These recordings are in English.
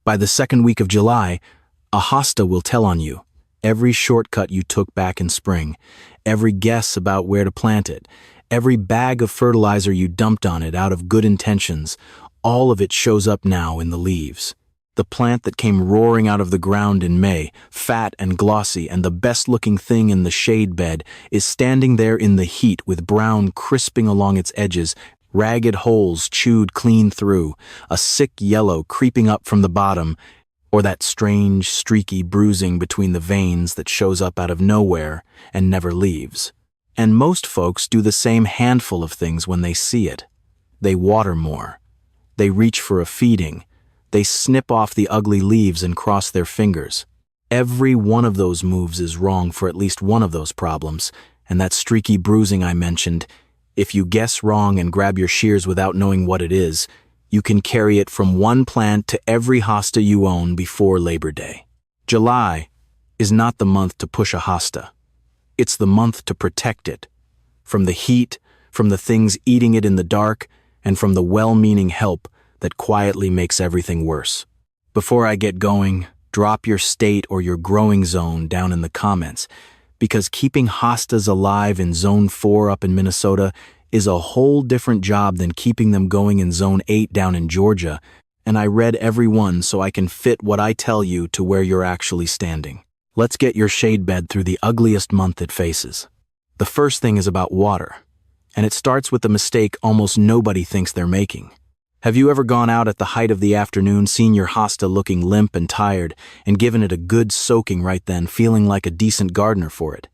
By the second week of July, a hosta will tell on you. Every shortcut you took back in spring, every guess about where to plant it, every bag of fertilizer you dumped on it out of good intentions, all of it shows up now in the leaves. The plant that came roaring out of the ground in May, fat and glossy and the best-looking thing in the shade bed, is standing there in the heat with brown crisping along its edges, ragged holes chewed clean through, a sick yellow creeping up from the bottom, or that strange, streaky bruising between the veins that shows up out of nowhere and never leaves. And most folks do the same handful of things when they see it. They water more. They reach for a feeding. They snip off the ugly leaves and cross their fingers. Every one of those moves is wrong for at least one of those problems, and that streaky bruising I mentioned, if you guess wrong and grab your shears without knowing what it is, you can carry it from one plant to every hosta you own before Labor Day. July is not the month to push a hosta. It's the month to protect it. From the heat, from the things eating it in the dark, and from the well-meaning help that quietly makes everything worse. Before I get going, drop your state or your growing zone down in the comments, because keeping hostas alive in Zone 4 up in Minnesota is a whole different job than keeping them going in Zone 8 down in Georgia, and I read every one so I can fit what I tell you to where you're actually standing. Let's get your shade bed through the ugliest month it faces. The first thing is about water, and it starts with the mistake almost nobody thinks they're making. Have you ever gone out at the height of the afternoon, seen your hosta looking limp and tired, and given it a good soaking right then, feeling like a decent gardener for it?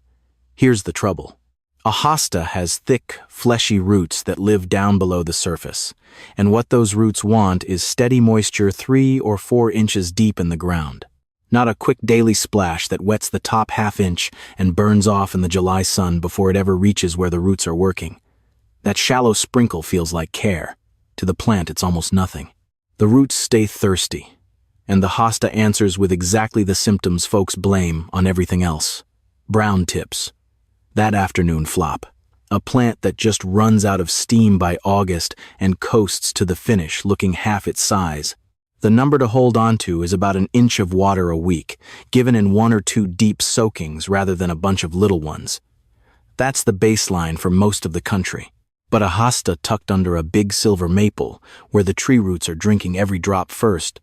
Here's the trouble. A hosta has thick, fleshy roots that live down below the surface, and what those roots want is steady moisture 3 or 4 inches deep in the ground. Not a quick daily splash that wets the top half-inch and burns off in the July sun before it ever reaches where the roots are working. That shallow sprinkle feels like care. To the plant, it's almost nothing. The roots stay thirsty, and the hosta answers with exactly the symptoms folks blame on everything else. Brown tips. That afternoon flop. A plant that just runs out of steam by August and coasts to the finish looking half its size. The number to hold on to is about an inch of water a week, given in 1 or 2 deep soakings rather than a bunch of little ones. That's the baseline for most of the country. But a hosta tucked under a big silver maple, where the tree roots are drinking every drop first,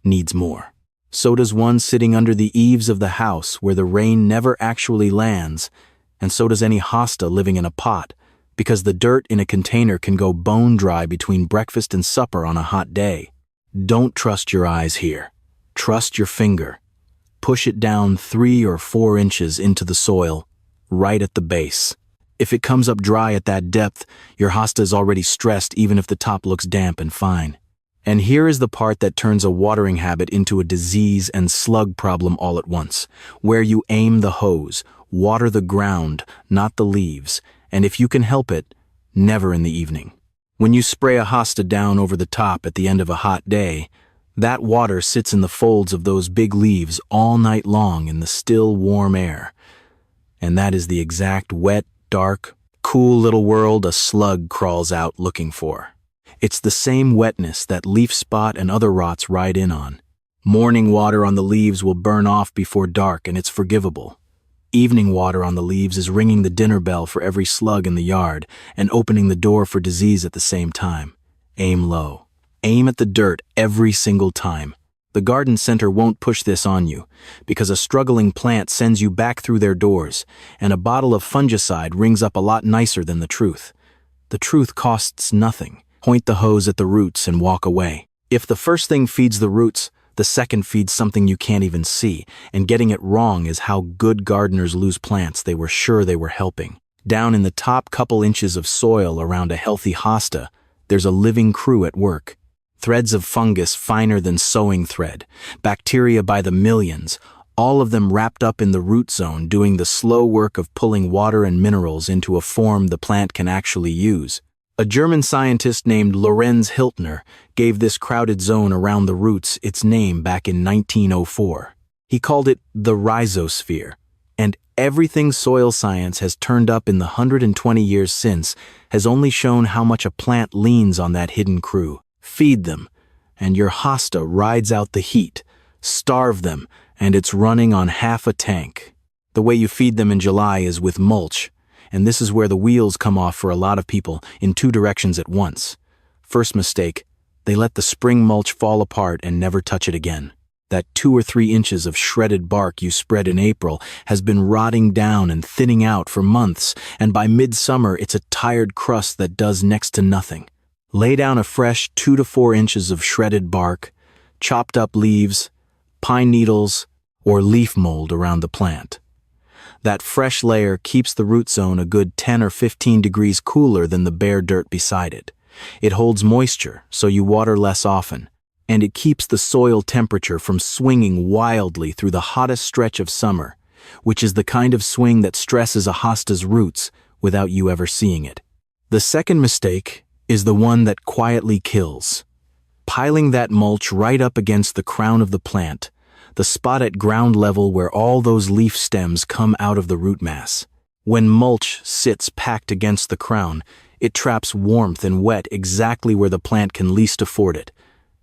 needs more. So does one sitting under the eaves of the house where the rain never actually lands, and so does any hosta living in a pot, because the dirt in a container can go bone dry between breakfast and supper on a hot day. Don't trust your eyes here. Trust your finger. Push it down 3 or 4 inches into the soil, right at the base. If it comes up dry at that depth, your hosta is already stressed even if the top looks damp and fine. And here is the part that turns a watering habit into a disease and slug problem all at once, where you aim the hose, water the ground, not the leaves, and if you can help it, never in the evening. When you spray a hosta down over the top at the end of a hot day, that water sits in the folds of those big leaves all night long in the still, warm air. And that is the exact wet, dark, cool little world a slug crawls out looking for. It's the same wetness that leaf spot and other rots ride in on. Morning water on the leaves will burn off before dark and it's forgivable. Evening water on the leaves is ringing the dinner bell for every slug in the yard and opening the door for disease at the same time. Aim low. Aim at the dirt every single time. The garden center won't push this on you, because a struggling plant sends you back through their doors, and a bottle of fungicide rings up a lot nicer than the truth. The truth costs nothing. Point the hose at the roots and walk away. If the first thing feeds the roots, the second feeds something you can't even see, and getting it wrong is how good gardeners lose plants they were sure they were helping. Down in the top couple inches of soil around a healthy hosta, there's a living crew at work. Threads of fungus finer than sewing thread, bacteria by the millions, all of them wrapped up in the root zone doing the slow work of pulling water and minerals into a form the plant can actually use. A German scientist named Lorenz Hiltner gave this crowded zone around the roots its name back in 1904. He called it the rhizosphere, and everything soil science has turned up in the 120 years since has only shown how much a plant leans on that hidden crew. Feed them, and your hosta rides out the heat. Starve them, and it's running on half a tank. The way you feed them in July is with mulch, and this is where the wheels come off for a lot of people in two directions at once. First mistake, they let the spring mulch fall apart and never touch it again. That 2 or 3 inches of shredded bark you spread in April has been rotting down and thinning out for months, and by midsummer it's a tired crust that does next to nothing. Lay down a fresh 2 to 4 inches of shredded bark, chopped up leaves, pine needles, or leaf mold around the plant. That fresh layer keeps the root zone a good 10 or 15 degrees cooler than the bare dirt beside it. It holds moisture, so you water less often, and it keeps the soil temperature from swinging wildly through the hottest stretch of summer, which is the kind of swing that stresses a hosta's roots without you ever seeing it. The second mistake is the one that quietly kills. Piling that mulch right up against the crown of the plant, the spot at ground level where all those leaf stems come out of the root mass. When mulch sits packed against the crown, it traps warmth and wet exactly where the plant can least afford it,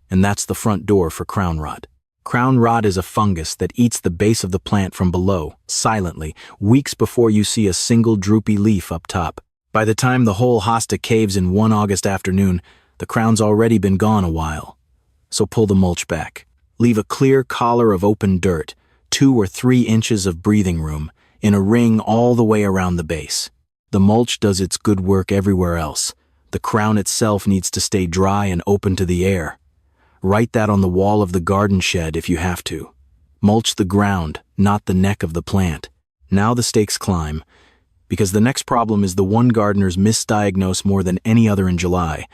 and that's the front door for crown rot. Crown rot is a fungus that eats the base of the plant from below, silently, weeks before you see a single droopy leaf up top. By the time the whole hosta caves in one August afternoon, the crown's already been gone a while. So pull the mulch back. Leave a clear collar of open dirt, 2 or 3 inches of breathing room, in a ring all the way around the base. The mulch does its good work everywhere else. The crown itself needs to stay dry and open to the air. Write that on the wall of the garden shed if you have to. Mulch the ground, not the neck of the plant. Now the stakes climb, because the next problem is the one gardeners misdiagnose more than any other in July,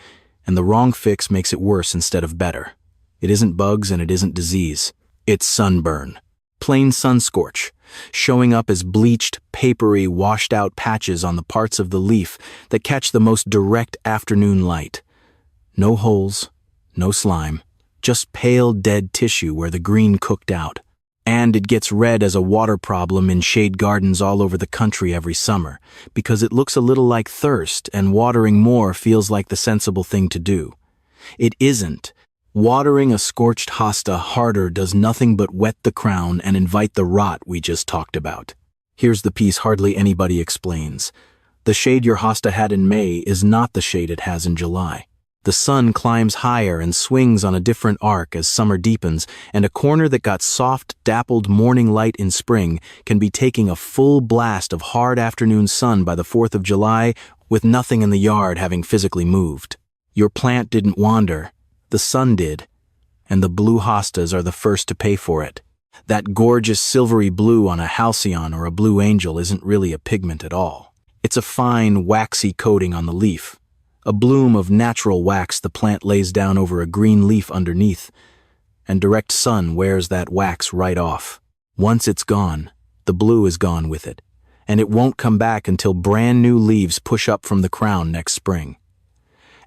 and the wrong fix makes it worse instead of better. It isn't bugs and it isn't disease. It's sunburn. Plain sunscorch, showing up as bleached, papery, washed-out patches on the parts of the leaf that catch the most direct afternoon light. No holes, no slime, just pale, dead tissue where the green cooked out. And it gets red as a water problem in shade gardens all over the country every summer, because it looks a little like thirst and watering more feels like the sensible thing to do. It isn't. Watering a scorched hosta harder does nothing but wet the crown and invite the rot we just talked about. Here's the piece hardly anybody explains. The shade your hosta had in May is not the shade it has in July. The sun climbs higher and swings on a different arc as summer deepens, and a corner that got soft, dappled morning light in spring can be taking a full blast of hard afternoon sun by the 4th of July with nothing in the yard having physically moved. Your plant didn't wander, the sun did, and the blue hostas are the first to pay for it. That gorgeous silvery blue on a halcyon or a blue angel isn't really a pigment at all. It's a fine, waxy coating on the leaf. A bloom of natural wax the plant lays down over a green leaf underneath, and direct sun wears that wax right off. Once it's gone, the blue is gone with it, and it won't come back until brand new leaves push up from the crown next spring.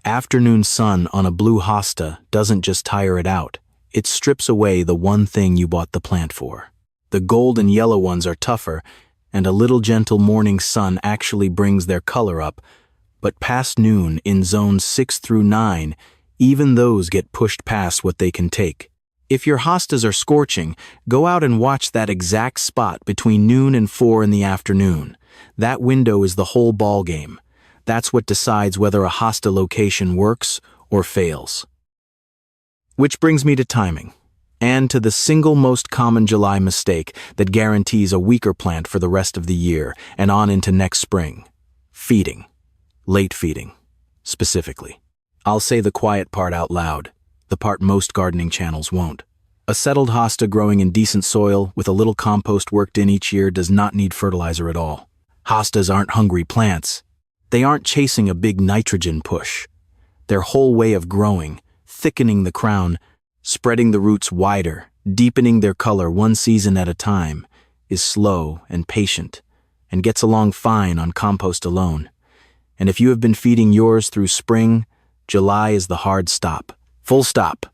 Afternoon sun on a blue hosta doesn't just tire it out, it strips away the one thing you bought the plant for. The gold and yellow ones are tougher, and a little gentle morning sun actually brings their color up, but past noon in zones 6 through 9, even those get pushed past what they can take. If your hostas are scorching, go out and watch that exact spot between noon and 4 in the afternoon. That window is the whole ball game. That's what decides whether a hosta location works or fails. Which brings me to timing, and to the single most common July mistake that guarantees a weaker plant for the rest of the year and on into next spring: feeding. Late feeding, specifically. I'll say the quiet part out loud, the part most gardening channels won't. A settled hosta growing in decent soil with a little compost worked in each year does not need fertilizer at all. Hostas aren't hungry plants. They aren't chasing a big nitrogen push. Their whole way of growing, thickening the crown, spreading the roots wider, deepening their color one season at a time, is slow and patient, and gets along fine on compost alone. And if you have been feeding yours through spring, July is the hard stop. Full stop.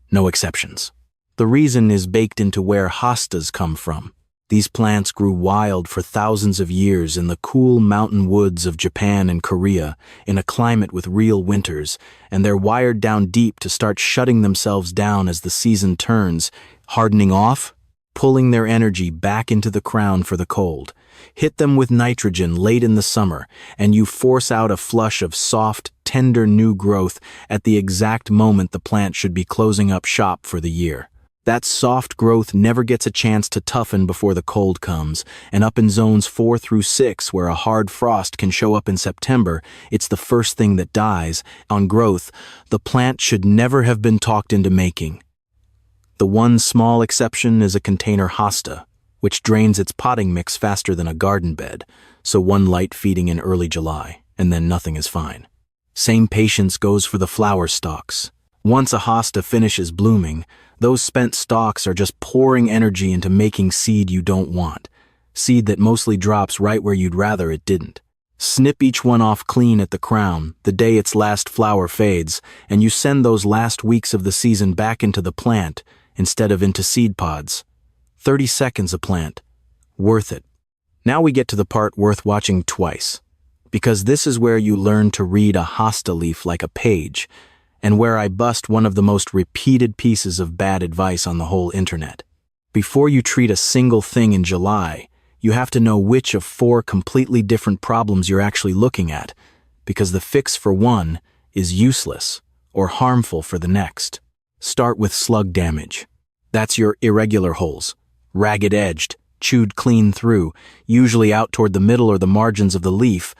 No exceptions. The reason is baked into where hostas come from. These plants grew wild for thousands of years in the cool mountain woods of Japan and Korea, in a climate with real winters, and they're wired down deep to start shutting themselves down as the season turns, hardening off, pulling their energy back into the crown for the cold. Hit them with nitrogen late in the summer, and you force out a flush of soft, tender new growth at the exact moment the plant should be closing up shop for the year. That soft growth never gets a chance to toughen before the cold comes, and up in zones 4 through 6, where a hard frost can show up in September, it's the first thing that dies. On growth, the plant should never have been talked into making. The one small exception is a container hosta, which drains its potting mix faster than a garden bed, so one light feeding in early July, and then nothing is fine. Same patience goes for the flower stalks. Once a hosta finishes blooming, those spent stalks are just pouring energy into making seed you don't want, seed that mostly drops right where you'd rather it didn't. Snip each one off clean at the crown, the day its last flower fades, and you send those last weeks of the season back into the plant instead of into seed pods. 30 seconds a plant. Worth it. Now we get to the part worth watching twice, because this is where you learn to read a hosta leaf like a page, and where I bust one of the most repeated pieces of bad advice on the whole internet. Before you treat a single thing in July, you have to know which of 4 completely different problems you're actually looking at, because the fix for one is useless or harmful for the next. Start with slug damage. That's your irregular holes, ragged-edged, chewed clean through, usually out toward the middle or the margins of the leaf,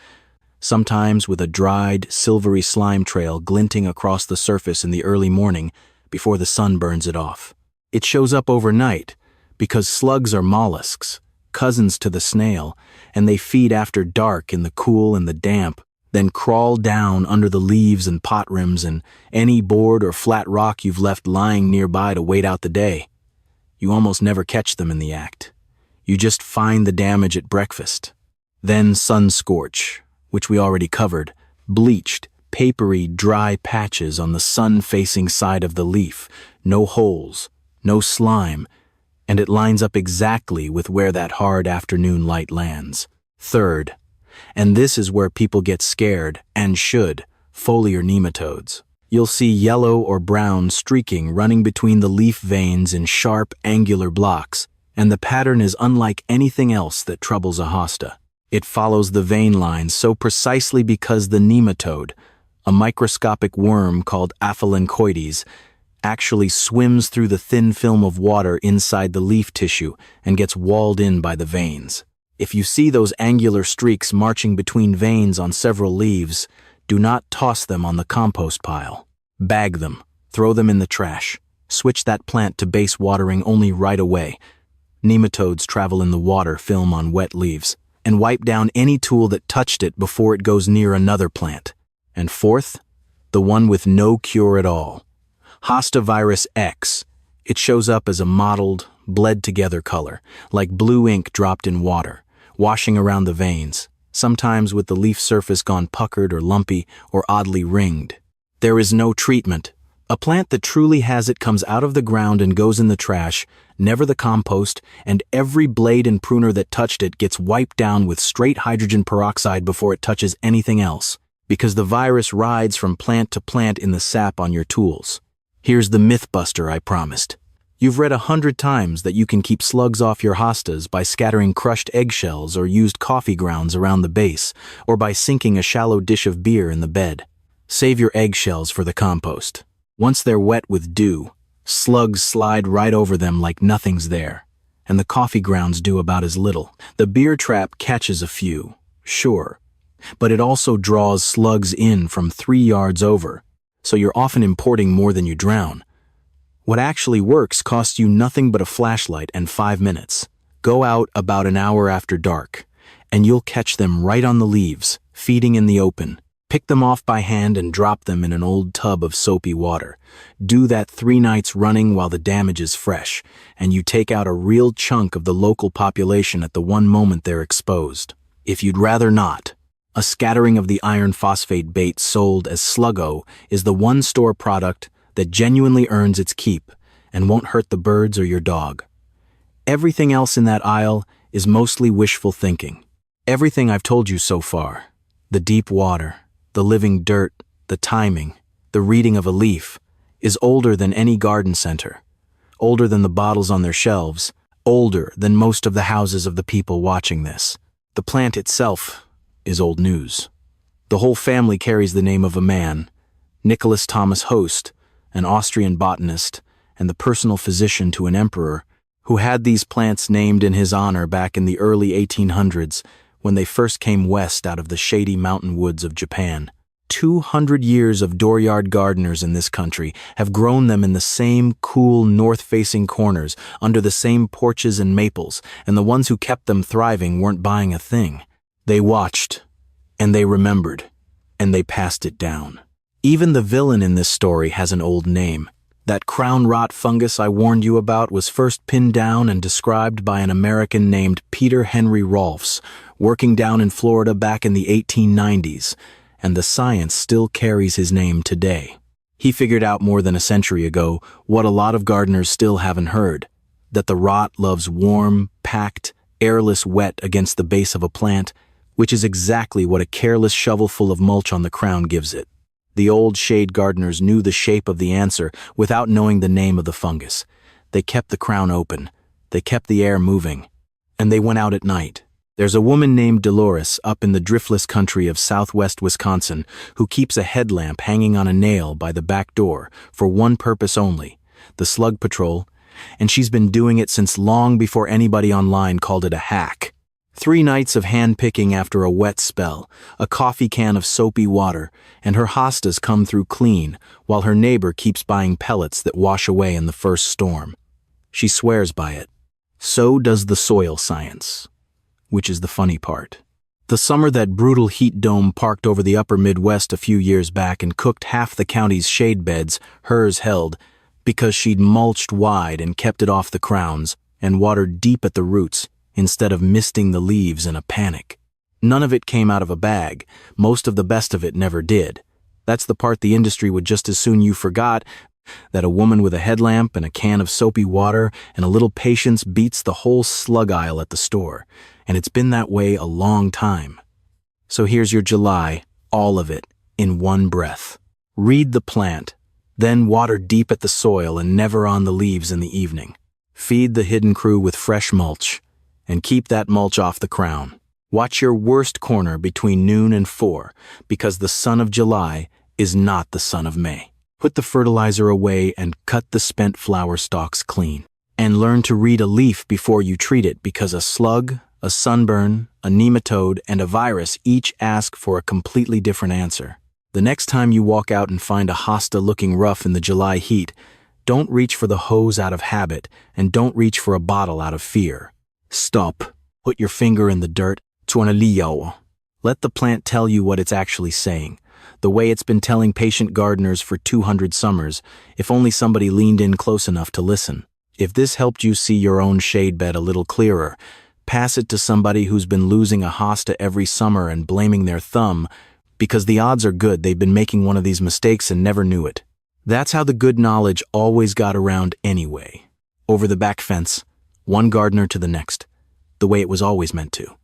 sometimes with a dried, silvery slime trail glinting across the surface in the early morning before the sun burns it off. It shows up overnight because slugs are mollusks, cousins to the snail, and they feed after dark in the cool and the damp, then crawl down under the leaves and pot rims and any board or flat rock you've left lying nearby to wait out the day. You almost never catch them in the act. You just find the damage at breakfast. Then sunscorch, which we already covered, bleached, papery, dry patches on the sun-facing side of the leaf, no holes, no slime, and it lines up exactly with where that hard afternoon light lands. Third, and this is where people get scared, and should, foliar nematodes. You'll see yellow or brown streaking running between the leaf veins in sharp, angular blocks, and the pattern is unlike anything else that troubles a hosta. It follows the vein lines so precisely because the nematode, a microscopic worm called aphelencoides, actually swims through the thin film of water inside the leaf tissue and gets walled in by the veins. If you see those angular streaks marching between veins on several leaves, do not toss them on the compost pile. Bag them, throw them in the trash. Switch that plant to base watering only right away. Nematodes travel in the water film on wet leaves, and wipe down any tool that touched it before it goes near another plant. And fourth, the one with no cure at all. Hosta virus X. It shows up as a mottled, bled-together color, like blue ink dropped in water, washing around the veins, sometimes with the leaf surface gone puckered or lumpy or oddly ringed. There is no treatment. A plant that truly has it comes out of the ground and goes in the trash, never the compost, and every blade and pruner that touched it gets wiped down with straight hydrogen peroxide before it touches anything else, because the virus rides from plant to plant in the sap on your tools. Here's the myth buster I promised. You've read 100 times that you can keep slugs off your hostas by scattering crushed eggshells or used coffee grounds around the base, or by sinking a shallow dish of beer in the bed. Save your eggshells for the compost. Once they're wet with dew, slugs slide right over them like nothing's there, and the coffee grounds do about as little. The beer trap catches a few, sure, but it also draws slugs in from 3 yards over, so you're often importing more than you drown. What actually works costs you nothing but a flashlight and 5 minutes. Go out about an hour after dark, and you'll catch them right on the leaves, feeding in the open. Pick them off by hand and drop them in an old tub of soapy water. Do that 3 nights running while the damage is fresh, and you take out a real chunk of the local population at the one moment they're exposed. If you'd rather not, a scattering of the iron phosphate bait sold as Sluggo is the one store product that genuinely earns its keep and won't hurt the birds or your dog. Everything else in that aisle is mostly wishful thinking. Everything I've told you so far, the deep water, the living dirt, the timing, the reading of a leaf, is older than any garden center, older than the bottles on their shelves, older than most of the houses of the people watching this. The plant itself is old news. The whole family carries the name of a man, Nicholas Thomas Host, an Austrian botanist and the personal physician to an emperor, who had these plants named in his honor back in the early 1800s when they first came west out of the shady mountain woods of Japan. 200 years of dooryard gardeners in this country have grown them in the same cool north-facing corners under the same porches and maples, and the ones who kept them thriving weren't buying a thing. They watched, and they remembered, and they passed it down. Even the villain in this story has an old name. That crown rot fungus I warned you about was first pinned down and described by an American named Peter Henry Rolfs, working down in Florida back in the 1890s, and the science still carries his name today. He figured out more than a century ago what a lot of gardeners still haven't heard, that the rot loves warm, packed, airless wet against the base of a plant, which is exactly what a careless shovelful of mulch on the crown gives it. The old shade gardeners knew the shape of the answer without knowing the name of the fungus. They kept the crown open, they kept the air moving, and they went out at night. There's a woman named Dolores up in the driftless country of southwest Wisconsin who keeps a headlamp hanging on a nail by the back door for one purpose only, the slug patrol, and she's been doing it since long before anybody online called it a hack. 3 nights of hand-picking after a wet spell, a coffee can of soapy water, and her hostas come through clean, while her neighbor keeps buying pellets that wash away in the first storm. She swears by it. So does the soil science, which is the funny part. The summer that brutal heat dome parked over the upper Midwest a few years back and cooked half the county's shade beds, hers held, because she'd mulched wide and kept it off the crowns and watered deep at the roots, instead of misting the leaves in a panic. None of it came out of a bag. Most of the best of it never did. That's the part the industry would just as soon you forgot, that a woman with a headlamp and a can of soapy water and a little patience beats the whole slug aisle at the store. And it's been that way a long time. So here's your July, all of it, in one breath. Read the plant, then water deep at the soil and never on the leaves in the evening. Feed the hidden crew with fresh mulch, and keep that mulch off the crown. Watch your worst corner between noon and 4, because the sun of July is not the sun of May. Put the fertilizer away and cut the spent flower stalks clean. And learn to read a leaf before you treat it, because a slug, a sunburn, a nematode, and a virus each ask for a completely different answer. The next time you walk out and find a hosta looking rough in the July heat, don't reach for the hose out of habit, and don't reach for a bottle out of fear. Stop. Put your finger in the dirt. Let the plant tell you what it's actually saying, the way it's been telling patient gardeners for 200 summers, if only somebody leaned in close enough to listen. If this helped you see your own shade bed a little clearer, pass it to somebody who's been losing a hosta every summer and blaming their thumb, because the odds are good they've been making one of these mistakes and never knew it. That's how the good knowledge always got around anyway. Over the back fence, one gardener to the next, the way it was always meant to.